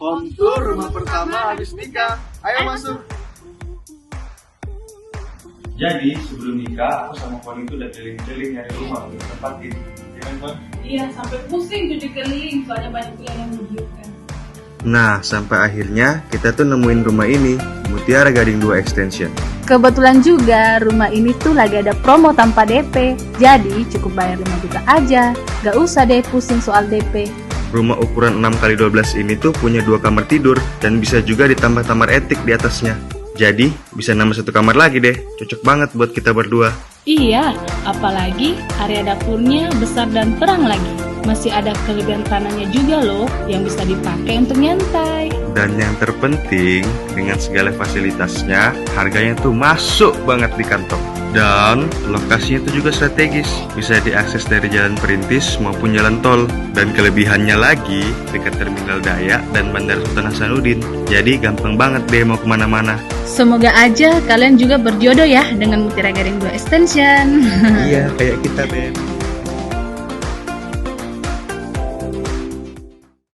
Home tour rumah pertama habis nikah. Ayo masuk. Jadi sebelum nikah, aku sama Pon itu udah keliling-keliling nyari rumah untuk tempatin. Ya kan, Pon? Iya, sampai pusing tuh dikeliling, soalnya banyak pilihan yang menggiurkan. Nah, sampai akhirnya kita tuh nemuin rumah ini, Mutiara Gading 2 Extension. Kebetulan juga rumah ini tuh lagi ada promo tanpa DP. Jadi cukup bayar 5 juta aja. Gak usah deh pusing soal DP. Rumah ukuran 6x12 ini tuh punya 2 kamar tidur dan bisa juga ditambah kamar etik di atasnya. Jadi bisa nambah 1 kamar lagi deh. Cocok banget buat kita berdua. Iya, apalagi area dapurnya besar dan terang lagi. Masih ada kelebihan tanahnya juga loh, yang bisa dipakai untuk nyantai. Dan yang terpenting, dengan segala fasilitasnya, harganya tuh masuk banget di kantong. Dan lokasinya itu juga strategis, bisa diakses dari jalan perintis maupun jalan tol. Dan kelebihannya lagi, dekat Terminal Dayak dan Bandara Sultan Hasanuddin. Jadi gampang banget deh mau kemana-mana. Semoga aja kalian juga berjodoh ya dengan Mutiara Gading 2 Extension. Iya, kayak kita, Ben.